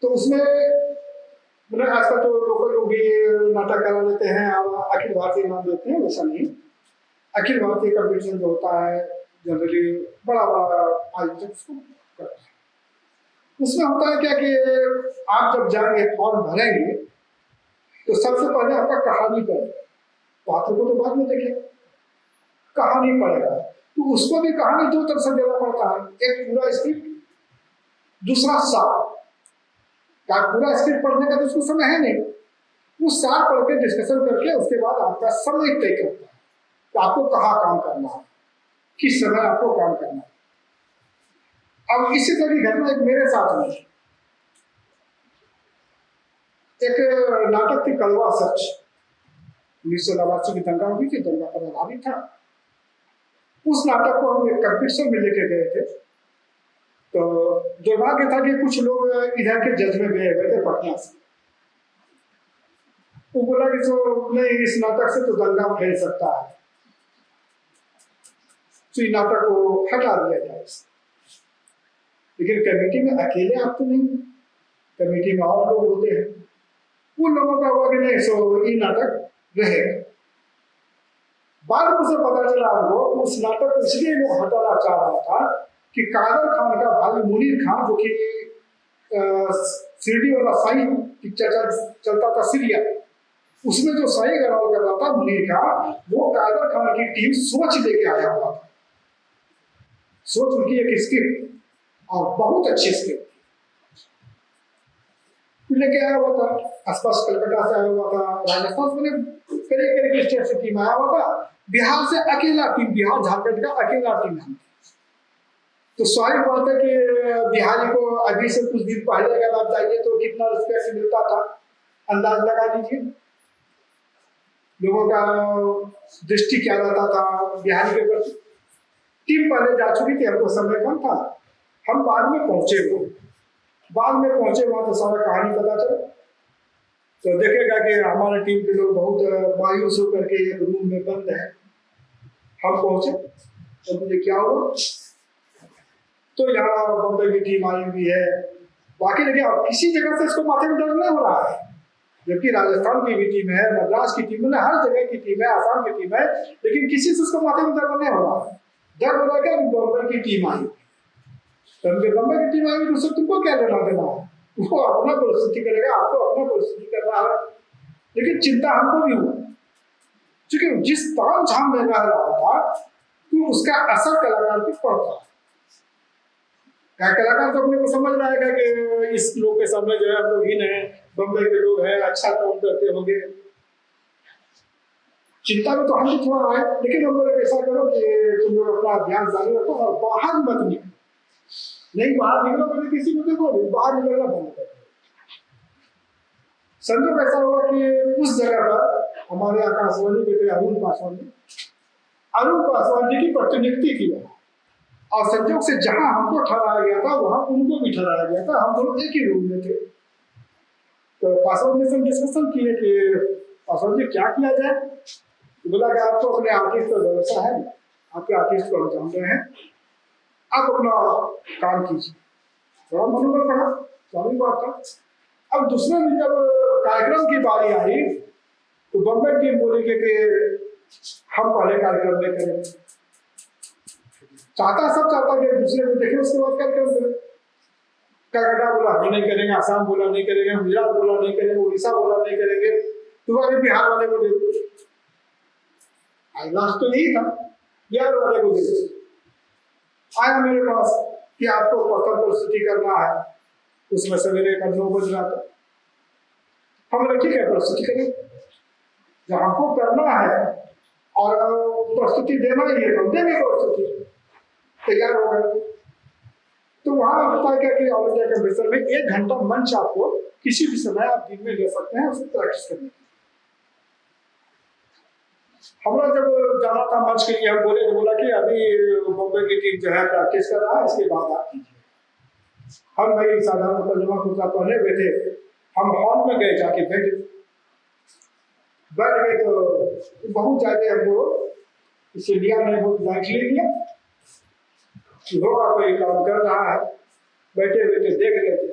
तो उसमें मतलब आजकल तो लोकल लोग भी नाटक करा लेते हैं और अखिल भारतीय नाम देते हैं, वैसा नहीं, अखिल भारतीय कंपटीशन जो होता है जनरली बड़ा बड़ा आयोजक उसको करता है। उसमें होता है क्या कि आप जब जाएंगे फॉर्म भरेंगे तो सबसे पहले आपका कहानी पढ़ेगा, पात्र को तो बाद में देखें, कहानी पढ़ेगा तो उसको भी कहानी दो तरह से देना पड़ता है, एक पूरा स्क्रिप्ट, दूसरा सार। क्या पूरा स्क्रिप्ट पढ़ने का तो उसको समय है नहीं, वो सार पढ़ के डिस्कशन करके उसके बाद आपका समय तय करता है कि आपको कहाँ काम करना है, किस समय आपको काम करना है। अब इसी तरह की घटना एक मेरे साथ हुई, एक नाटक थी कड़वा सच, 1989 की दंगा हुई थी, दंगा पर आधारित था। उस नाटक को हम एक कंपटीशन में लेके गए थे, तो दुर्भाग्य था कि कुछ लोग इधर के जज में गए हुए थे पटना से, वो बोला कि जो नहीं इस नाटक से तो दंगा फैल सकता है, तो इस नाटक को हटा दिया जाए। लेकिन कमेटी में अकेले आप तो नहीं, कमेटी में और लोग होते हैं, उन लोगों का हुआ कि नहीं सो ये नाटक रहेगा। बाद में से पता चला हमको उस नाटक को इसलिए वो हटाना चाह रहा था कि कादर खान का भाई मुनीर खान, जो कि शिरडी वाला साई पिक्चर चलता था सीरियल, उसमें जो साई का रोल कर रहा था मुनीर खान, वो कादर खान की टीम सोच लेके आया हुआ था। सोच उनकी एक स्क्रिप्ट और बहुत अच्छी स्क्रिप्ट लेके आया हुआ था, आसपास कलकत्ता से आया हुआ था, राजस्थान से करीब करीब स्टेट से टीम आया हुआ था, बिहार से अकेला टीम, बिहार झारखंड का अकेला टीम हम। तो स्वाभाविक बात है कि बिहारी को अभी से कुछ दिन पहले अगर आप जाइए तो कितना रिस्पेक्ट मिलता था, अंदाज लगा लीजिए लोगों का दृष्टि क्या रहता था बिहारी के प्रति। टीम पहले जा चुकी थी, हमको समय कम था, हम बाद में पहुंचे वहां तो सारा कहानी पता चला, तो देखेगा कि हमारे टीम के लोग बहुत मायूस होकर के एक रूम में बंद है। हम पहुंचे तो मुझे क्या हुआ, तो यहाँ बम्बई की टीम आई हुई है, बाकी देखिए किसी जगह से इसको माथे में दर्द नहीं हो रहा है, जबकि राजस्थान की भी टीम है, मद्रास की टीम है, हर जगह की टीम है, आसाम की टीम है, लेकिन किसी से उसको माथे में दर्द नहीं हो रहा है। दर्द हो रहा है क्या, बम्बई की टीम आई, तो बम्बई की टीम आई तो उससे तुमको क्या लेना देना है, वो अपना परिस्थिति करेगा, आपको अपना परिस्थिति करना है। लेकिन चिंता हमको भी हुआ, क्योंकि जिस ताम झाम में रह रहा था तो उसका असर कलाकार पर पड़ता है। क्या कलाकार तो अपने को समझ रहा है कि इस लोग के सामने जो है हम लोग हीन है, बम्बई के लोग हैं, अच्छा काम करते होंगे, चिंता में तो हम भी थोड़ा आए, लेकिन हम लोग ऐसा करो कि तुम लोग अपना अभ्यास जारी रखो और बाहर मत निकलो। नहीं बाहर निकलो तो किसी को देखो, बाहर निकलना बंद कर दो। संजोग ऐसा हुआ कि उस जगह पर हमारे आकाशवाणी के थे अरुण पासवान जी की प्रतिनियुक्ति की वहाँ, और संजोग से जहां हमको ठहराया गया था वहां उनको भी ठहराया गया था। हम दोनों एक ही रूम में थे। तो पासवान जी से डिस्कशन किए कि पासवान जी क्या किया जाए। तो बोला कि आपको अपने आर्टिस्ट का भरोसा है, आपके आर्टिस्ट को हम जान रहे हैं, आप अपना काम कीजिए। थोड़ा मनोबल बढ़ा, स्वाभाविक बात था। अब दूसरे दिन जब कार्यक्रम की बारी आई तो बम्बई टीम बोली कि हम पहले कार्यक्रम में करेंगे। सब चाहता कि दूसरे को देखे उसके बाद कार्यक्रम करें। कलकत्ता बोला हम नहीं करेंगे, आसाम बोला नहीं करेंगे, गुजरात बोला नहीं करेंगे, उड़ीसा बोला नहीं करेंगे, तुम्हारे बिहार वाले को दे दो। लास्ट तो यही था, बिहार वाले को दे दो। आया मेरे पास कि आपको प्रथम प्रस्तुति करना है। उसमें सवेरे का 9 बज रहा था। हमने ठीक है प्रस्तुति करें, जब हमको करना है और प्रस्तुति देना ही है तो देंगे प्रस्तुति। तैयार हो गए। तो वहां होता है कि ऑल इंडिया कंपटीशन में 1 घंटा मंच आपको किसी भी समय आप दिन में ले सकते हैं, उसको प्रैक्टिस करने। हमारा जब जाना था मंच के लिए, हम बोला कि अभी बॉम्बे की टीम जो है प्रैक्टिस कर रहा है, इसके बाद आप कीजिए। हम भाई साधारण पजामा कुर्ता पहने हुए थे, हम हॉल में गए, जाके बैठ गए। तो बहुत ज्यादा हमको इस इंडिया ने बहुत लाइटली लिया। कोई काम कर रहा है, बैठे हुए थे, देख रहे थे,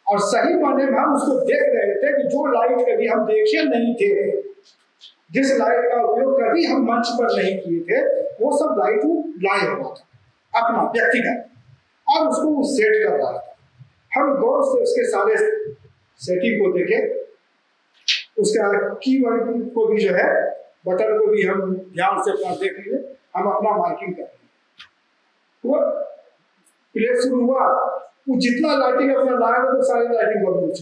और सही मायने में हम उसको देख रहे थे कि जो लाइट कभी हम देखे नहीं थे, जिस लाइट का उपयोग कभी हम मंच पर नहीं किए थे, वो सब लाइट लाए हुआ था अपना व्यक्तिगत, और उसको सेट कर रहा था। हम गौर से उसके सारे सेटिंग को देखे, उसका कीवर्ड को भी जो है, बटन को भी हम ध्यान से अपना देख लिए, हम अपना मार्किंग कर वो प्ले शुरू हुआ। वो जितना लाइटिंग अपना लाया तो सारी लाइटिंग बहुत कुछ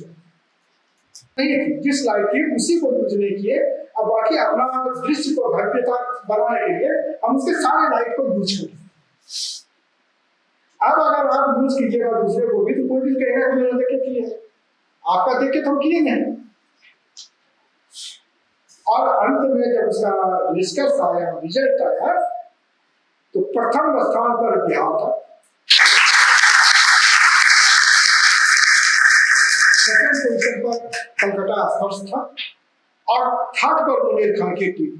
नहीं थी, जिस लाइट की उसी को कुछ नहीं किए। अब बाकी अपना दृश्य को भव्यता बनाने के लिए हम उसके सारे लाइट को यूज करें। अब अगर आप यूज कीजिएगा दूसरे को भी, तो कोई भी कहेगा कि मेरा देख के किए, आपका देख के तो किए नहीं। और अंत में जब उसका निष्कर्ष आया, रिजल्ट आया, तो प्रथम स्थान पर बिहार था, सेकंड पोजीशन पर कलकत्ता स्पर्श था, और थर्ड पर मुनीर खान की टीम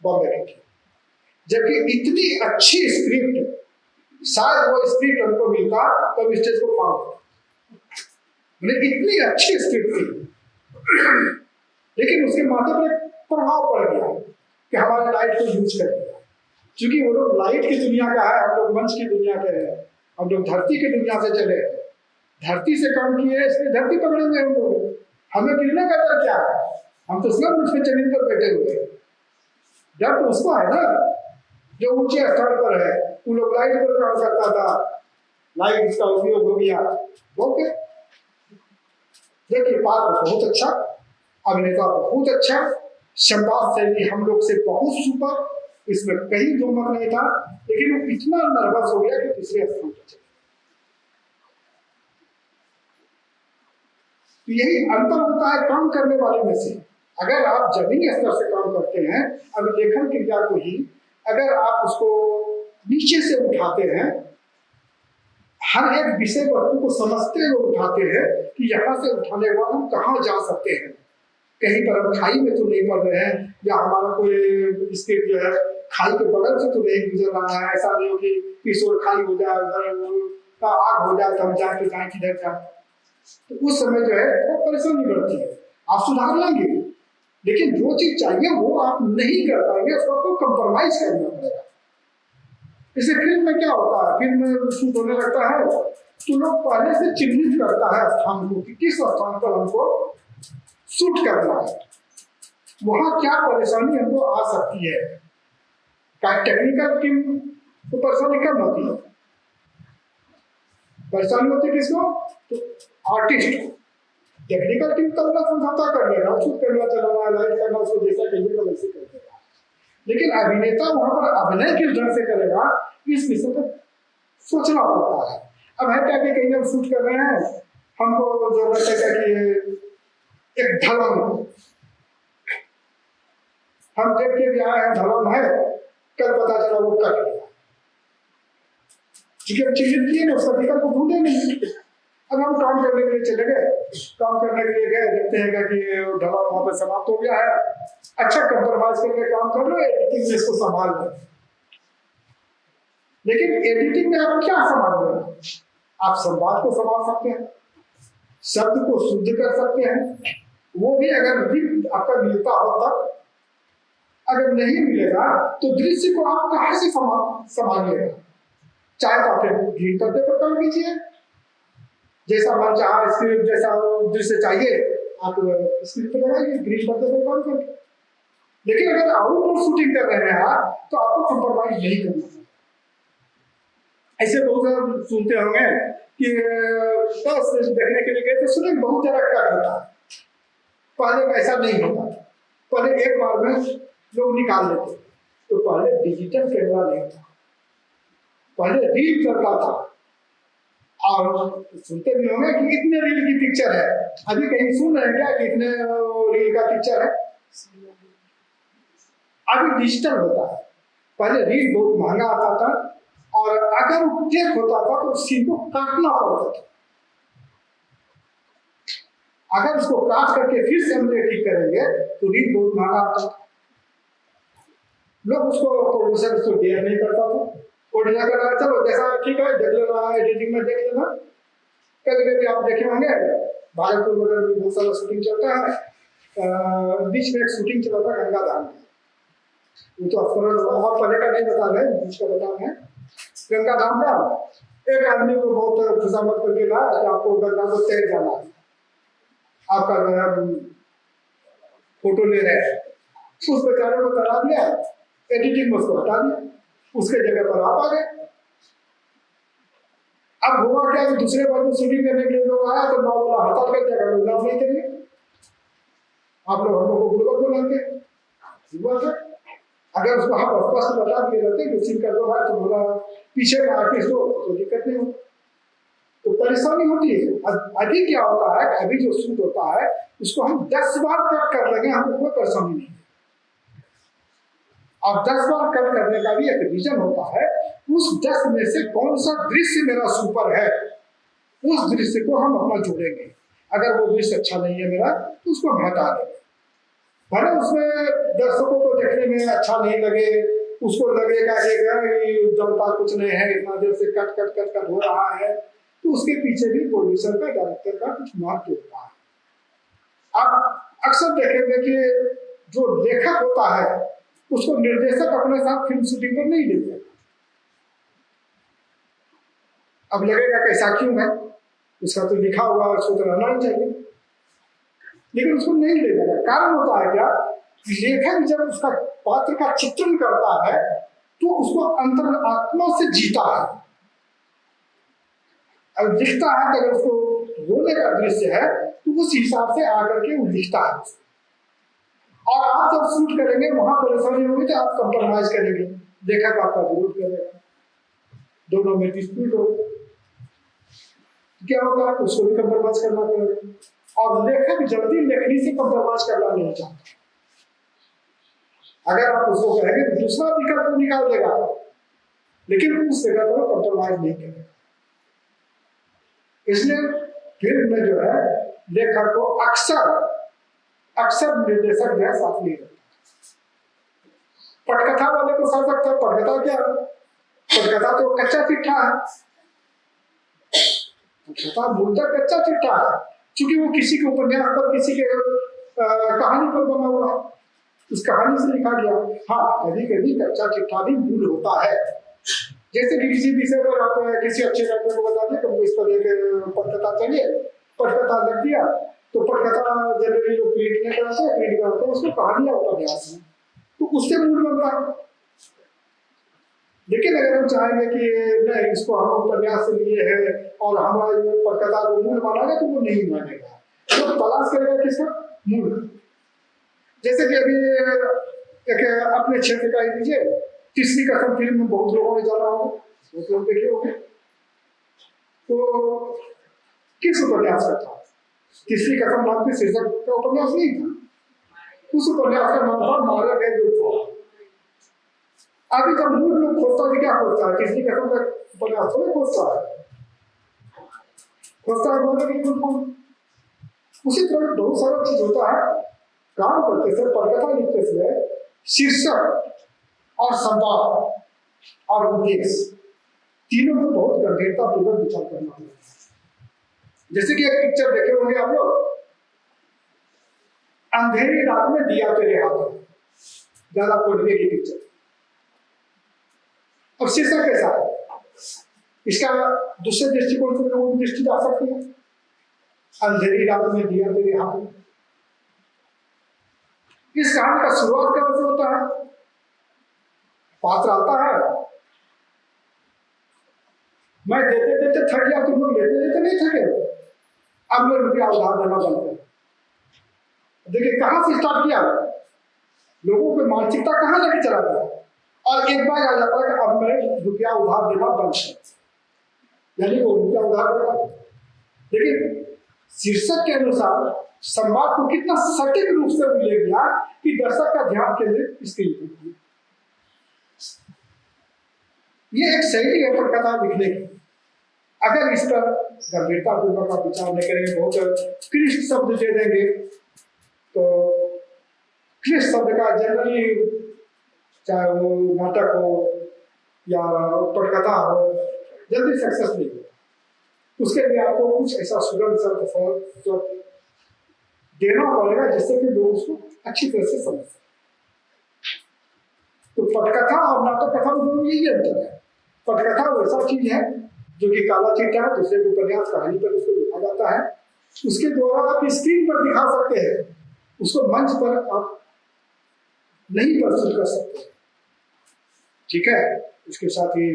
बॉम्बे की। जबकि इतनी अच्छी स्क्रिप्ट, शायद वो स्क्रिप्ट हमको मिलता तब स्टेज को फाड़ देता। इतनी अच्छी स्क्रिप्ट थी, लेकिन उसके माथे पर प्रभाव पड़ गया कि हमारे लाइट को यूज कर दिया। क्योंकि वो लोग लाइट की दुनिया का है, हम लोग मंच की दुनिया के हैं, हम लोग धरती की दुनिया से चले, धरती से काम किए, इसलिए धरती पकड़े हुए हम लोग। हमें गिरने का डर क्या है? हम तो सब मुझ पर जमीन पर बैठे हुए। डर तो उसको है ना जो ऊंचे स्थान पर है। वो लोग लाइट पर काम करता था, लाइट इसका उपयोग हो गया। ओके, देखिए पात्र बहुत अच्छा, अभिनेता बहुत अच्छा, संवाद शैली हम लोग से बहुत सुपर, इसमें कहीं दो मत नहीं था। लेकिन वो इतना नर्वस हो गया कि तीसरे स्थान पर चले। तो यही अंतर होता है काम करने वाले में से। अगर आप जमीनी स्तर से काम करते हैं, अभिलेखन क्रिया को ही अगर आप उसको नीचे से उठाते हैं, हर एक विषय वस्तु को समझते हुए उठाते हैं कि यहाँ से उठाने के बाद हम कहाँ जा सकते हैं। कहीं पर हम खाई में तो नहीं पड़ रहे हैं, या हमारा कोई इसके जो है खाई के बगल से तो नहीं गुजर रहा है। ऐसा नहीं हो कि इस ओर खाई हो जाए, उधर आग हो जाए तो हम जाए तो जाए किधर जाए। तो उस समय जो है वो परेशानी बढ़ती है। आप सुधार लेंगे, लेकिन जो चीज चाहिए वो आप नहीं कर पाएंगे, उसको आपको कंप्रोमाइज करना पड़ेगा। इसे फिल्म में क्या होता है, फिल्म में शूट होने लगता है तो लोग पहले से चिन्हित करता है स्थान को कि किस स्थान पर हमको शूट करना है, वहां क्या परेशानी हमको आ सकती है। क्या टेक्निकल टीम को परेशानी कम होती है, परेशानी होती है किसको? तो आर्टिस्ट। टेक्निकल टीम तो अपना समझौता कर लेगा, शूट करना, चलाना, लाइट करना, उसको जैसा कहिएगा वैसे कर देगा। लेकिन अभिनेता वहां पर अभिनय किस ढंग से करेगा, इस विषय पर सोचना पड़ता है। अब है क्या कि कहीं हम शूट कर रहे हैं, हमको जरूरत है कि एक ढलान, हम देख के भी आए हैं ढलान है, कल पता चला वो कट गया, क्योंकि हम चीजें किए ना, उसका विकल्प को ढूंढे नहीं। अब हम काम करने के लिए चले गए, काम करने के लिए गए, देखते हैं कि ढलान वहां पर समाप्त हो गया है, अच्छा कंप्रोमाइज करके काम कर लो, एडिटिंग में इसको संभाल लो। लेकिन एडिटिंग में आप क्या संभाल रहे हैं? आप संवाद को संभाल सकते हैं, शब्द को शुद्ध कर सकते हैं, वो भी अगर भी आपका मिलता हो तब। अगर नहीं मिलेगा तो दृश्य को आप कहां से संभालिएगा? चाहे तो आप ग्रीन पर्दे पर काम कीजिए, जैसा मन चाहा स्क्रिप्ट, जैसा दृश्य चाहिए आप स्क्रिप्ट पर लगाइए, ग्रीन पर्दे पर काम करके। लेकिन अगर आउटडोर शूटिंग कर रहे हैं आप, तो आपको कंप्रोमाइज नहीं करना चाहिए। ऐसे बहुत सारे सुनते होंगे कि बस देखने के लिए गए तो शूटिंग बहुत ज्यादा कट होता है। पहले ऐसा नहीं होता, पहले एक बार में लोग निकाल लेते। तो पहले डिजिटल कैमरा नहीं था, पहले रील करता था। और सुनते भी होंगे कि इतने रील की पिक्चर है, अभी कहीं सुन रहे हैं क्या कि इतने रील का पिक्चर है? अभी डिजिटल होता है। पहले रील बहुत महंगा आता था, और अगर वो टेक होता था तो सीन को काटना पड़ता था। अगर उसको काट करके फिर से हम एडिट करेंगे तो रील बहुत महंगा आता था। लोग उसको प्रोड्यूसर उसको डेयर नहीं करता था, ओडिया कर रहा, चलो जैसा ठीक है देख लेना, एडिटिंग में देख लेना। कभी कभी आप देखे होंगे भागलपुर वगैरह में बहुत सारा शूटिंग चलता है। बीच में एक शूटिंग चला था गंगा धाम में, वो तो बहुत पहले का नहीं बता रहे, बीच का बता रहे हैं। गंगा धाम का एक आदमी को बहुत खुशामद करके लाया कि आपको गंगा को तैर जाना है, आपका फोटो ले रहे हैं। उस बेचारे को तैरा दिया, एडिटिंग में उसको हटा दिया, उसके जगह पर आप आ गए। अब हुआ क्या कि दूसरे बार शूटिंग करने के लिए लोग आया तो माँ बोला हड़ताल कर दिया, लोग नहीं करेंगे, आप लोग हम लोग को गुलबत बोलेंगे। हुआ क्या? अगर उसको हम स्पष्ट बता दिए रहते कि सीन कर दो भाई, तो बोला पीछे का आर्टिस्ट हो तो दिक्कत नहीं होती, तो परेशानी होती है। अभी क्या होता है, अभी जो शूट होता है उसको हम 10 बार कट कर लेंगे, हमको कोई परेशानी नहीं है। अब 10 बार कट करने का भी एक रीजन होता है, उस 10 में से कौन सा दृश्य मेरा सुपर है, उस दृश्य को हम अपना जोड़ेंगे। अगर वो दृश्य अच्छा नहीं है मेरा तो उसको हम हटा देंगे। भले उसमें दर्शकों को देखने में अच्छा नहीं लगे, उसको लगेगा कि जलता कुछ नहीं है, इतना देर से कट कट कट कट हो रहा है, तो उसके पीछे भी प्रोड्यूसर का, डायरेक्टर का कुछ महत्व होता है। आप अक्सर देखेंगे कि जो लेखक होता है उसको निर्देशक अपने साथ फिल्म शूटिंग पर नहीं लेते। अब लगेगा कैसा क्यों है, उसका तो लिखा हुआ है, उसको तो रहना ही चाहिए, लेकिन उसको नहीं ले जाएगा। कारण होता है क्या, लेखक जब उसका पात्र का चित्रण करता है तो उसको अंतरात्मा से जीता है। अब लिखता है तो अगर उसको रोने का दृश्य है तो उस हिसाब से आकर के वो लिखता है। और आप जब शूट करेंगे वहां परेशानी होगी तो आप कंप्रोमाइज करेंगे, लेखक आपका विरोध करेगा, दोनों में डिस्प्यूट होगा, क्या होगा, उसको भी कंप्रोमाइज करना पड़ेगा। और लेखक जल्दी लेखनी से कंप्रोमाइज करना नहीं चाहता। अगर आप उसको कहेंगे तो दूसरा विकल्प को निकाल देगा, लेकिन उस जगह पर कंप्रोमाइज नहीं करेगा। इसलिए फिल्म में जो है लेखक को अक्सर निर्देशक जो है साथ नहीं रहता। पटकथा वाले को साथ रखता है। पटकथा क्या है? पटकथा तो कच्चा चिट्ठा है, पटकथा मूलतः कच्चा चिट्ठा है, क्योंकि वो किसी के उपन्यास पर, किसी के कहानी पर बना हुआ है, उस कहानी से लिखा गया। हाँ, कभी कभी कच्चा चिट्ठा भी मूल होता है। जैसे कि किसी विषय पर आप किसी अच्छे राइटर को बता दें तो इस पर एक पटकथा चाहिए, पटकथा लिख दिया, तो पटकथा जनरली जो प्रिंट नहीं कराते हैं, प्रिंट कराते हैं उसको कहानी उपन्यास में, तो उससे मूल बनता है। लेकिन अगर हम चाहेंगे कि नहीं, इसको हम उपन्यास से लिए हैं और हमारा ये पटकथा को मूल मानेगा, तो वो नहीं मानेगा। तो तलाश करेगा किसका? मूल। जैसे कि अभी एक अपने क्षेत्र का ही लीजिए, तीसरी कसम फिल्म बहुत लोगों ने जाना होगा, बहुत लोग देखे होंगे। तो किस उपन्यास का था? तीसरी कसम नाम के शीर्षक का उपन्यास नहीं था। उस उपन्यास का नाम था मारे गए गुलफाम। अभी जब मूल लोग खोजता है, क्या खोजता है? तीसरी कसम का उपन्यास थोड़ा खोजता है, खोजता है मारे गए गुलफाम। उसी तरह बहुत सारा चीज होता है। काम करते समय, पटकथा लिखते समय शीर्षक और संवाद और उद्देश्य तीनों में बहुत गंभीरता पूर्वक विचार करना पड़ता है। जैसे कि एक पिक्चर देखे होंगे आप लोग, अंधेरी रात में दिया तेरे हाथों, ज्यादा पढ़ने की पिक्चर। अब शीर्षक कैसा है? इसका दूसरे दृष्टिकोण से लोगों की दृष्टि जा सकती है। अंधेरी रात में दिया तेरे हाथों। इस कहानी का शुरुआत कैसे होता है? पात्र आता है, मैं देते देते थक गया, तुम लोग लेते लेते नहीं थके, अब मैं रुपया उधार देना बनता है। देखिए कहां से स्टार्ट किया, लोगों की मानसिकता कहां लेके चला गया, और एक बार आ जाता है कि अब मैं रुपया उधार देना बंद है, यानी वो रुपया उधार देगा। लेकिन शीर्षक के अनुसार संवाद को कितना सटीक रूप से ले गया कि दर्शक का ध्यान केंद्रित इसके लिए। ये एक शैली है पटकथा लिखने की। अगर इस पर गंभीरता पूर्वक आप विचार नहीं करेंगे, बहुत क्लिष्ट शब्द दे देंगे, तो क्लिष्ट शब्द का जनरली, चाहे वो नाटक हो या पटकथा हो, जल्दी सक्सेस नहीं होगा। उसके लिए आपको कुछ ऐसा सुगम शब्द जो देना पड़ेगा जिससे कि लोग उसको अच्छी तरह से समझ सकें। तो पटकथा और नाटक कथा में यही अंतर है। पटकथा वैसा चीज है जो कि काला चिट्ठा है, दूसरे को उपन्यास कहानी पर उसको लिखा जाता है, उसके द्वारा आप स्क्रीन पर दिखा सकते हैं, उसको मंच पर आप नहीं प्रस्तुत कर सकते। ठीक है, इसके साथ ही